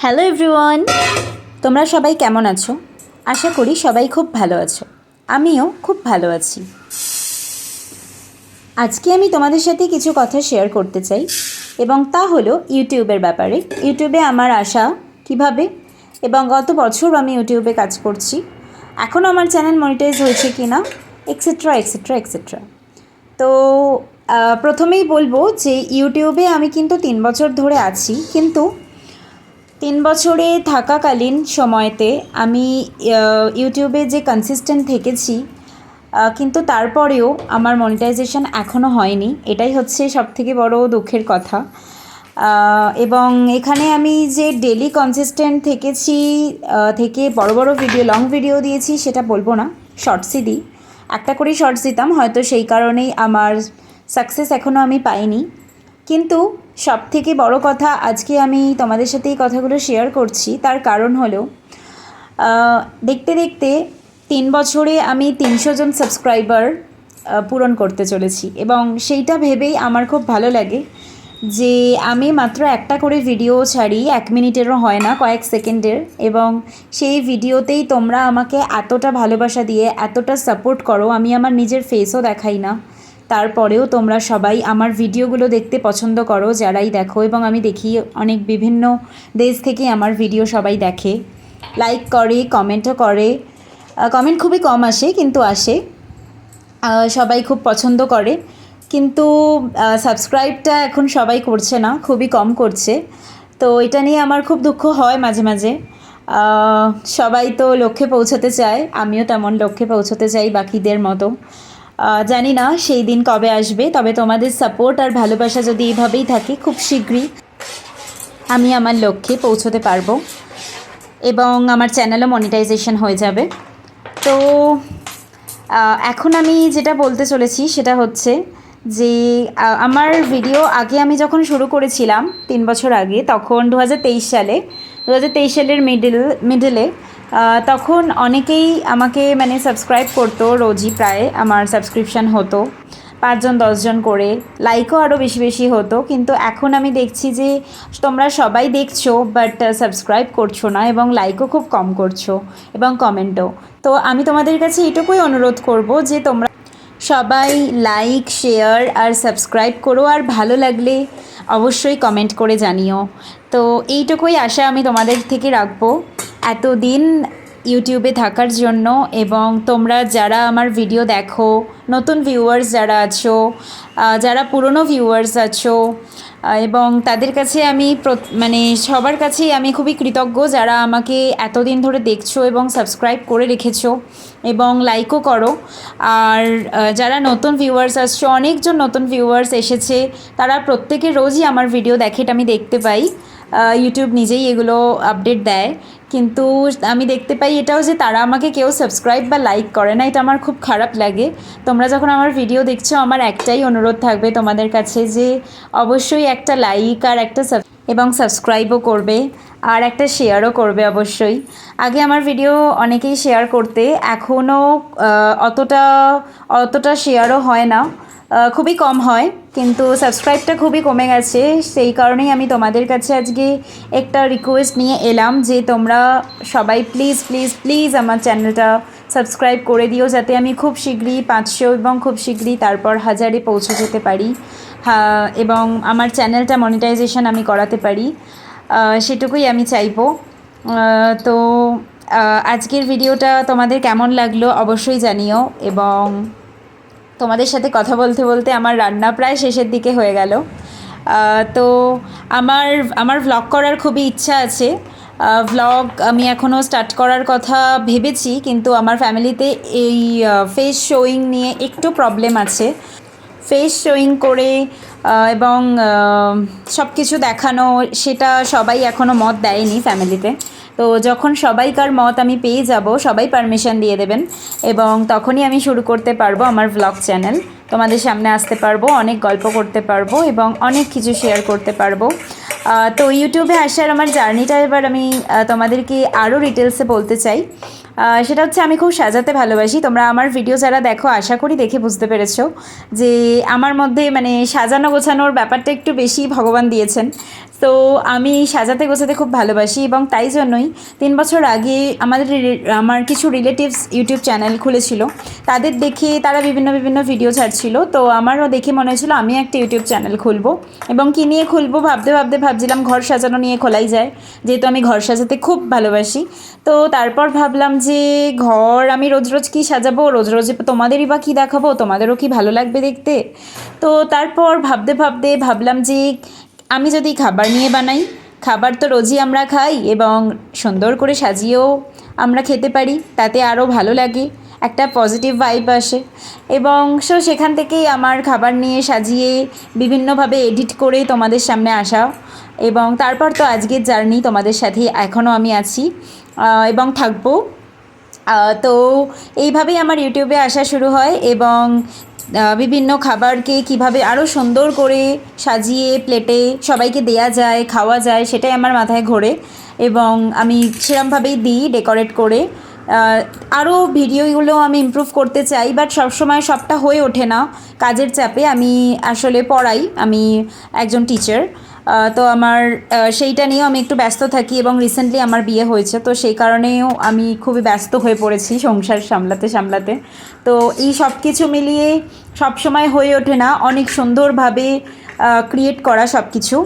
Hello everyone, তোমরা সবাই কেমন আছো? আশা করি সবাই খুব ভালো আছো। আমিও খুব ভালো আছি। আজকে আমি তোমাদের সাথে কিছু কথা শেয়ার করতে চাই, এবং তা হলো ইউটিউবের ব্যাপারে। ইউটিউবে আমার আসা কিভাবে, এবং গত বছর আমি ইউটিউবে কাজ করছি, এখনও আমার চ্যানেল মনিটাইজ হয়েছে কি না, এক্সেট্রা এক্সেট্রা এক্সেট্রা। তো প্রথমেই বলবো যে ইউটিউবে আমি কিন্তু 3 বছর ধরে আছি, কিন্তু 3 বছরে থাকাকালীন সময়তে আমি ইউটিউবে যে কনসিস্টেন্ট থেকেছি, কিন্তু তারপরেও আমার মনিটাইজেশন এখনও হয়নি। এটাই হচ্ছে সবথেকে বড় দুঃখের কথা। এবং এখানে আমি যে ডেলি কনসিস্টেন্ট থেকেছি, থেকে বড় বড় ভিডিও, লং ভিডিও দিয়েছি সেটা বলবো না, শর্টসই দিই। একটা করেই শর্টস দিতাম, হয়তো সেই কারণেই আমার সাকসেস এখনও আমি পাইনি। কিন্তু সবথেকে বড় কথা, আজকে আমি তোমাদের সাথে এই কথাগুলো শেয়ার করছি, তার কারণ হলো দেখতে দেখতে 3 বছরে আমি 300 জন সাবস্ক্রাইবার পূরণ করতে চলেছি, এবং সেইটা ভেবেই আমার খুব ভালো লাগে যে আমি মাত্র একটা করে ভিডিও ছাড়ি, 1 মিনিটেরও হয় না, কয়েক সেকেন্ডের, এবং সেই ভিডিওতেই তোমরা আমাকে এতটা ভালোবাসা দিয়ে এতটা সাপোর্ট করো। আমি আমার নিজের ফেসও দেখাই না, তারপরেও তোমরা সবাই আমার ভিডিওগুলো দেখতে পছন্দ করো, যারাই দেখো। এবং আমি দেখি অনেক বিভিন্ন দেশ থেকে আমার ভিডিও সবাই দেখে, লাইক করে, কমেন্টও করে। কমেন্ট খুবই কম আসে, কিন্তু আসে। সবাই খুব পছন্দ করে, কিন্তু সাবস্ক্রাইবটা এখন সবাই করছে না, খুবই কম করছে। তো এটা নিয়ে আমার খুব দুঃখ হয় মাঝে মাঝে। সবাই তো লক্ষ্যে পৌঁছাতে চায়, আমিও তেমন লক্ষ্যে পৌঁছাতে চাই বাকিদের মতো। জানি না সেই দিন কবে আসবে, তবে তোমাদের সাপোর্ট আর ভালোবাসা যদি এইভাবেই থাকে, খুব শীঘ্রই আমি আমার লক্ষ্যে পৌঁছতে পারবো, এবং আমার চ্যানেলও মনিটাইজেশন হয়ে যাবে। তো এখন আমি যেটা বলতে চলেছি সেটা হচ্ছে যে আমার ভিডিও আগে আমি যখন শুরু করেছিলাম 3 বছর আগে, তখন 2023 সালের মিডলে তখন অনেকেই আমাকে মানে সাবস্ক্রাইব করতো, রোজই প্রায় আমার সাবস্ক্রিপশান হতো 5 জন 10 জন করে, লাইকও আরও বেশি বেশি হতো। কিন্তু এখন আমি দেখছি যে তোমরা সবাই দেখছো, বাট সাবস্ক্রাইব করছো না, এবং লাইকও খুব কম করছো, এবং কমেন্টও। তো আমি তোমাদের কাছে এটুকুই অনুরোধ করব যে তোমরা সবাই লাইক, শেয়ার আর সাবস্ক্রাইব করো, আর ভালো লাগলে অবশ্যই কমেন্ট করে জানিও। তো এইটুকুই আশা আমি তোমাদের থেকে রাখবো এতদিন ইউটিউবে থাকার জন্য। এবং তোমরা যারা আমার ভিডিও দেখো, নতুন ভিউয়ার্স যারা আছো, যারা পুরনো ভিউয়ার্স আছো, এবং তাদের কাছে আমি মানে সবার কাছেই আমি খুবই কৃতজ্ঞ, যারা আমাকে এতদিন ধরে দেখছো এবং সাবস্ক্রাইব করে রেখেছো এবং লাইকও করো। আর যারা নতুন ভিউয়ার্স আসছো, অনেকজন নতুন ভিউয়ার্স এসেছে, তারা প্রত্যেকে রোজই আমার ভিডিও দেখে, এটা আমি দেখতে পাই। ইউটিউব নিজেই এগুলো আপডেট দেয়, কিন্তু আমি দেখতে পাই এটাও যে তারা আমাকে কেউ সাবস্ক্রাইব বা লাইক করে না। এটা আমার খুব খারাপ লাগে। তোমরা যখন আমার ভিডিও দেখছো, আমার একটাই অনুরোধ থাকবে তোমাদের কাছে যে অবশ্যই একটা লাইক আর একটা এবং সাবস্ক্রাইবও করবে, আর একটা শেয়ারও করবে অবশ্যই। আগে আমার ভিডিও অনেকেই শেয়ার করতে, এখনও অতটা শেয়ারও হয় না, খুবই কম হয়, কিন্তু সাবস্ক্রাইবটা খুবই কমে গেছে। সেই কারণেই আমি তোমাদের কাছে আজকে একটা রিকোয়েস্ট নিয়ে এলাম যে তোমরা সবাই প্লিজ প্লিজ প্লিজ আমার চ্যানেলটা সাবস্ক্রাইব করে দিও, যাতে আমি খুব শীঘ্রই 500 এবং খুব শীঘ্রই তারপর 1000-এ পৌঁছে যেতে পারি, এবং আমার চ্যানেলটা মনিটাইজেশন আমি করাতে পারি, সেটুকুই আমি চাইবো। তো আজকের ভিডিওটা তোমাদের কেমন লাগলো অবশ্যই জানিও। এবং তোমাদের সাথে কথা বলতে বলতে আমার রান্না প্রায় শেষের দিকে হয়ে গেল। তো আমার ভ্লগ করার খুবই ইচ্ছা আছে। ভ্লগ আমি এখনও স্টার্ট করার কথা ভেবেছি, কিন্তু আমার ফ্যামিলিতে এই ফেস শোয়িং নিয়ে একটু প্রবলেম আছে। ফেস শোয়িং করে এবং সব কিছু দেখানো, সেটা সবাই এখনও মত দেয়নি ফ্যামিলিতে। তো যখন সবাইকার মত আমি পেয়ে যাব, সবাই পারমিশন দিয়ে দেবেন, এবং তখনই আমি শুরু করতে পারবো আমার ভ্লগ চ্যানেল। তোমাদের সামনে আসতে পারবো, অনেক গল্প করতে পারবো, এবং অনেক কিছু শেয়ার করতে পারবো। তো ইউটিউবে আসার আমার জার্নিটা এবার আমি তোমাদেরকে আরও ডিটেলসে বলতে চাই। সেটা হচ্ছে আমি খুব সাজাতে ভালোবাসি। তোমরা আমার ভিডিও যারা দেখো আশা করি দেখে বুঝতে পেরেছো যে আমার মধ্যে মানে সাজানো গোছানোর ব্যাপারটা একটু বেশি ভগবান দিয়েছেন। তো আমি সাজাতে গোছাতে খুব ভালোবাসি এবং তাই জন্যই 3 বছর আগে আমার কিছু রিলেটিভস ইউটিউব চ্যানেল খুলেছিল। তাদের দেখে তারা বিভিন্ন ভিডিও ছাড়ছিল, তো আমারও দেখে মনে হয়েছিল আমি একটা ইউটিউব চ্যানেল খুলবো। এবং কী নিয়ে খুলবো ভাবছিলাম ঘর সাজানো নিয়ে খোলাই যায়, যেহেতু আমি ঘর সাজাতে খুব ভালোবাসি। তো তারপর ভাবলাম যে ঘর আমি রোজ রোজ কী সাজাবো, রোজ রোজ তোমাদেরই বা কী দেখাবো, তোমাদেরও কি ভালো লাগবে দেখতে। তো তারপর ভাবলাম যে আমি যদি খাবার নিয়ে বানাই, খাবার তো রোজই আমরা খাই এবং সুন্দর করে সাজিয়েও আমরা খেতে পারি, তাতে আরও ভালো লাগে, একটা পজিটিভ ভাইব আসে। এবং সেখান থেকেই আমার খাবার নিয়ে সাজিয়ে বিভিন্নভাবে এডিট করে তোমাদের সামনে আসা। এবং তারপর তো আজকের জার্নি তোমাদের সাথে এখনও আমি আছি এবং থাকবো। তো এইভাবেই আমার ইউটিউবে আসা শুরু হয় এবং বিভিন্ন খাবারকে কিভাবে আরও সুন্দর করে সাজিয়ে প্লেটে সবাইকে দেয়া যায়, খাওয়া যায়, সেটাই আমার মাথায় ঘোরে এবং আমি সেরমভাবেই দিই ডেকোরেট করে। আরও ভিডিওগুলো আমি ইমপ্রুভ করতে চাই, বাট সবসময় সবটা হয়ে ওঠে না কাজের চাপে। আমি আসলে পড়াই, আমি একজন টিচার, তো আমার সেইটা নিয়েও আমি একটু ব্যস্ত থাকি এবং রিসেন্টলি আমার বিয়ে হয়েছে, তো সেই কারণেও আমি খুবই ব্যস্ত হয়ে পড়েছি সংসার সামলাতে। তো এই সব কিছু মিলিয়ে সবসময় হয়ে ওঠে না অনেক সুন্দরভাবে ক্রিয়েট করা সব কিছু।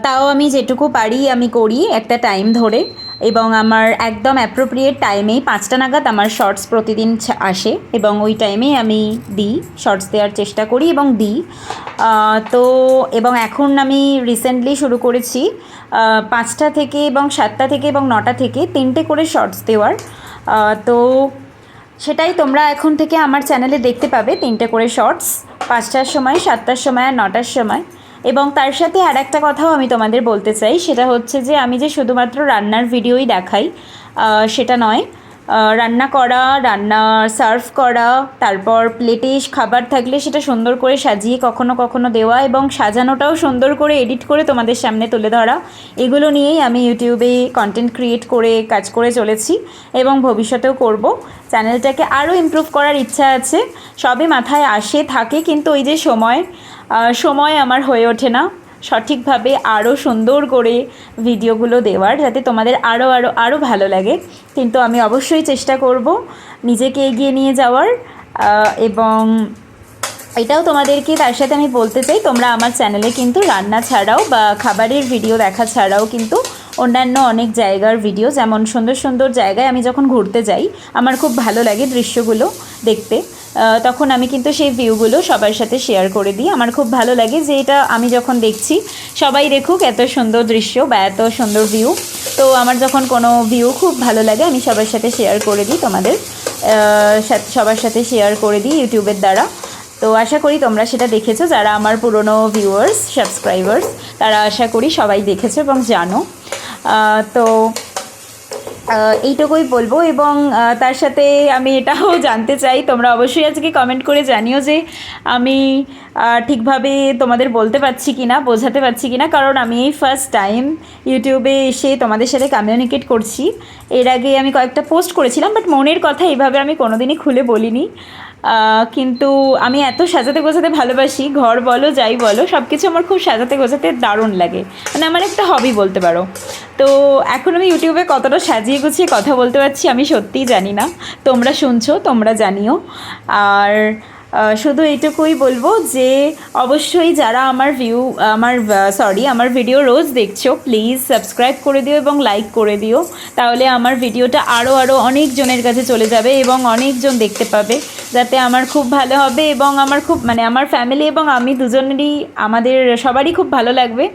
তাও আমি যেটুকু পারি আমি করি একটা টাইম ধরে এবং আমার একদম অ্যাপ্রোপ্রিয়েট টাইমেই 5টা নাগাদ আমার শর্টস প্রতিদিন আসে এবং ওই টাইমেই আমি দিই, শর্টস দেওয়ার চেষ্টা করি এবং দিই। তো এবং এখন আমি রিসেন্টলি শুরু করেছি 5টা থেকে এবং 7টা থেকে এবং 9টা থেকে 3টে করে শর্টস দেওয়ার। তো সেটাই তোমরা এখন থেকে আমার চ্যানেলে দেখতে পাবে, 3টে করে শর্টস, 5টার সময়, 7টার সময় আর 9টার সময়। এবং তার সাথে আর একটা কথাও আমি তোমাদের বলতে চাই, সেটা হচ্ছে যে আমি যে শুধুমাত্র রান্নার ভিডিওই দেখাই সেটা নয়। রান্না সার্ভ করা, তারপর প্লেটে খাবার থাকলে সেটা সুন্দর করে সাজিয়ে কখনো দেওয়া এবং সাজানোটাও সুন্দর করে এডিট করে তোমাদের সামনে তুলে ধরা, এগুলো নিয়েই আমি ইউটিউবে কন্টেন্ট ক্রিয়েট করে কাজ করে চলেছি এবং ভবিষ্যতেও করব। চ্যানেলটাকে আরও ইমপ্রুভ করার ইচ্ছা আছে, সবে মাথায় আসে থাকে, কিন্তু ওই যে সময় আমার হয়ে ওঠে না সঠিকভাবে আরও সুন্দর করে ভিডিওগুলো দেওয়ার, যাতে তোমাদের আরও ভালো লাগে। কিন্তু আমি অবশ্যই চেষ্টা করব নিজেকে এগিয়ে নিয়ে যাওয়ার। এবং এটাও তোমাদেরকে তার সাথে আমি বলতে চাই, তোমরা আমার চ্যানেলে কিন্তু রান্না ছাড়াও বা খাবারের ভিডিও দেখা ছাড়াও কিন্তু অন্যান্য অনেক জায়গার ভিডিও, যেমন সুন্দর জায়গায় আমি যখন ঘুরতে যাই আমার খুব ভালো লাগে দৃশ্যগুলো দেখতে, তখন আমি কিন্তু সেই ভিউগুলো সবার সাথে শেয়ার করে দিই। আমার খুব ভালো লাগে যে এটা আমি যখন দেখছি সবাই দেখুক এত সুন্দর দৃশ্য বা এত সুন্দর ভিউ। তো আমার যখন কোনো ভিউ খুব ভালো লাগে আমি সবার সাথে শেয়ার করে দিই, সবার সাথে শেয়ার করে দিই ইউটিউবের দ্বারা। তো আশা করি তোমরা সেটা দেখেছো, যারা আমার পুরনো ভিউয়ার্স সাবস্ক্রাইবার্স তারা আশা করি সবাই দেখেছো এবং জানো। তো এইটুকুই বলবো। এবং তার সাথে আমি এটাও জানতে চাই, তোমরা অবশ্যই আজকে কমেন্ট করে জানিও যে আমি ঠিকভাবে তোমাদের বলতে পারছি কি না, বোঝাতে পারছি কি না, কারণ আমি এই ফার্স্ট টাইম ইউটিউবে এসে তোমাদের সাথে কমিউনিকেট করছি। এর আগে আমি কয়েকটা পোস্ট করেছিলাম, বাট মনের কথা এইভাবে আমি কোনোদিনই খুলে বলিনি। কিন্তু আমি এত সাজাতে গোছাতে ভালোবাসি, ঘর বলো যাই বলো সব কিছু আমার খুব সাজাতে গোছাতে দারুণ লাগে, মানে আমার একটা হবি বলতে পারো। তো এখন আমি ইউটিউবে কতটা সাজিয়ে গুছিয়ে কথা বলতে পারছি আমি সত্যিই জানি না, তোমরা শুনছো, তোমরা জানিও। আর শুধু এইটুকুই বলবো যে অবশ্যই যারা আমার ভিডিও রোজ দেখছো প্লিজ সাবস্ক্রাইব করে দিও এবং লাইক করে দিও, তাহলে আমার ভিডিওটা আরও অনেক জনের কাছে চলে যাবে এবং অনেকজন দেখতে পাবে, যাতে আমার খুব ভালো হবে এবং আমার ফ্যামিলি এবং আমি দুজনেরই, আমাদের সবারই খুব ভালো লাগবে।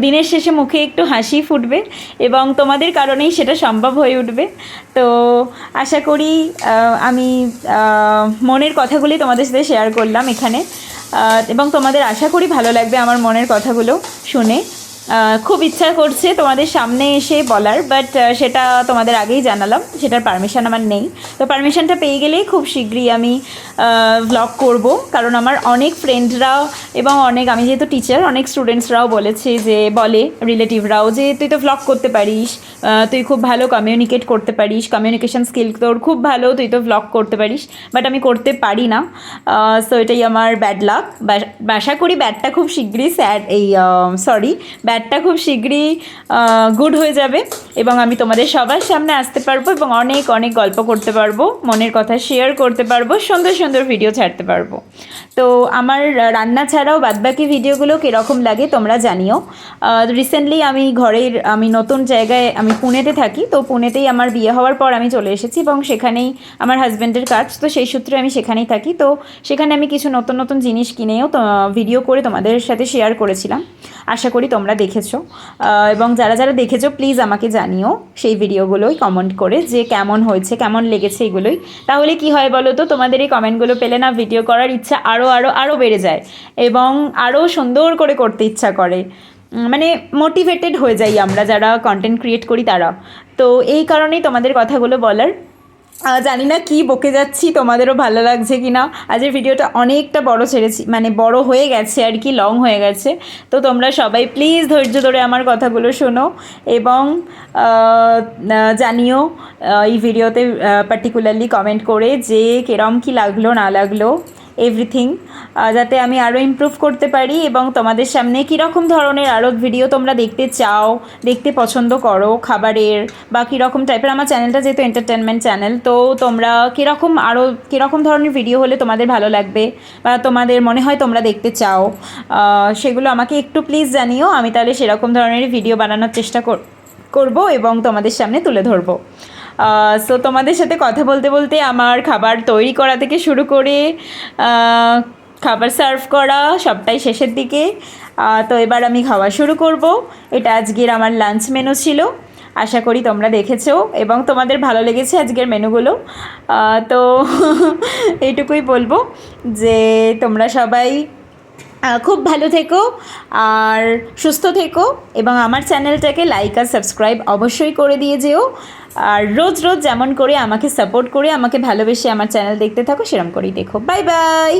দিনের শেষে মুখে একটু হাসি ফুটবে এবং তোমাদের কারণেই সেটা সম্ভব হয়ে উঠবে। তো আশা করি আমি মনের কথাগুলি তোমাদের সাথে শেয়ার করলাম এখানে, এবং তোমাদের আশা করি ভালো লাগবে আমার মনের কথাগুলো শুনে। খুব ইচ্ছা করছে তোমাদের সামনে এসে বলার, বাট সেটা তোমাদের আগেই জানালাম, সেটার পারমিশন আমার নেই। তো পারমিশনটা পেয়ে গেলেই খুব শীঘ্রই আমি ভ্লগ করব, কারণ আমার অনেক ফ্রেন্ডরা এবং আমি যেহেতু টিচার, অনেক স্টুডেন্টসরাও বলেছে, যে বলে রিলেটিভরাও যে তুই তো ভ্লগ করতে পারিস, তুই খুব ভালো কমিউনিকেট করতে পারিস, কমিউনিকেশন স্কিল তোর খুব ভালো, তুই তো ভ্লগ করতে পারিস, বাট আমি করতে পারি না। সো এটাই আমার ব্যাড লাক। আশা করি ব্যাডটা খুব শীঘ্রই ব্যাডটা খুব শীঘ্রই গুড হয়ে যাবে এবং আমি তোমাদের সবার সামনে আসতে পারবো এবং অনেক অনেক গল্প করতে পারবো, মনের কথা শেয়ার করতে পারবো, সুন্দর সুন্দর ভিডিও ছাড়তে পারবো। তো আমার রান্না ছাড়াও বাদবাকি ভিডিওগুলো কীরকম লাগে তোমরা জানিও। রিসেন্টলি আমি নতুন জায়গায়, আমি পুনেতে থাকি, তো পুনেতেই আমার বিয়ে হওয়ার পর আমি চলে এসেছি এবং সেখানেই আমার হাজব্যান্ডের কাজ, তো সেই সূত্রে আমি সেখানেই থাকি। তো সেখানে আমি কিছু নতুন নতুন জিনিস কিনেও ভিডিও করে তোমাদের সাথে শেয়ার করেছিলাম, আশা করি তোমরা দেখেছো। এবং যারা যারা দেখেছো প্লিজ আমাকে জানিও সেই ভিডিওগুলোই কমেন্ট করে, যে কেমন হয়েছে, কেমন লেগেছে এগুলোই। তাহলে কি হয় বলো তো, তোমাদের এই কমেন্টগুলো পেলে না ভিডিও করার ইচ্ছা আরও বেড়ে যায় এবং আরও সুন্দর করে করতে ইচ্ছা করে, মানে মোটিভেটেড হয়ে যাই আমরা যারা কন্টেন্ট ক্রিয়েট করি তারা। তো এই কারণেই তোমাদের কথাগুলো বলার। জানি না কি বকে যাচ্ছি, তোমাদেরও ভালো লাগছে কি না। আজকের ভিডিওটা অনেকটা বড় হয়ে গেছে আর কি, লং হয়ে গেছে। তো তোমরা সবাই প্লিজ ধৈর্য ধরে আমার কথাগুলো শোনো এবং জানিও এই ভিডিওতে পার্টিকুলারলি কমেন্ট করে যে কিরম কি লাগলো না লাগলো, এভরিথিং, যাতে আমি আরও ইমপ্রুভ করতে পারি এবং তোমাদের সামনে কীরকম ধরনের আরও ভিডিও তোমরা দেখতে চাও, দেখতে পছন্দ করো খাবারের বা কীরকম টাইপের। আমার চ্যানেলটা যেহেতু এন্টারটেনমেন্ট চ্যানেল, তো তোমরা কীরকম ধরনের ভিডিও হলে তোমাদের ভালো লাগবে বা তোমাদের মনে হয় তোমরা দেখতে চাও, সেগুলো আমাকে একটু প্লিজ জানিও। আমি তাহলে সেরকম ধরনের ভিডিও বানানোর চেষ্টা করব এবং তোমাদের সামনে তুলে ধরবো। সো তোমাদের সাথে কথা বলতে বলতে আমার খাবার তৈরি করা থেকে শুরু করে খাবার সার্ভ করা সবটাই শেষের দিকে। তো এবার আমি খাওয়া শুরু করব। এটা আজকের আমার লাঞ্চ মেনু ছিল, আশা করি তোমরা দেখেছো এবং তোমাদের ভালো লেগেছে আজকের মেনুগুলো। তো এইটুকুই বলবো যে তোমরা সবাই খুব ভালো থেকো আর সুস্থ থেকো এবং আমার চ্যানেলটাকে লাইক আর সাবস্ক্রাইব অবশ্যই করে দিয়ে যেও। আর রোজ রোজ যেমন করে আমাকে সাপোর্ট করে, আমাকে ভালোবেসে আমার চ্যানেল দেখতে থাকো, সেরকম করেই দেখো। Bye bye.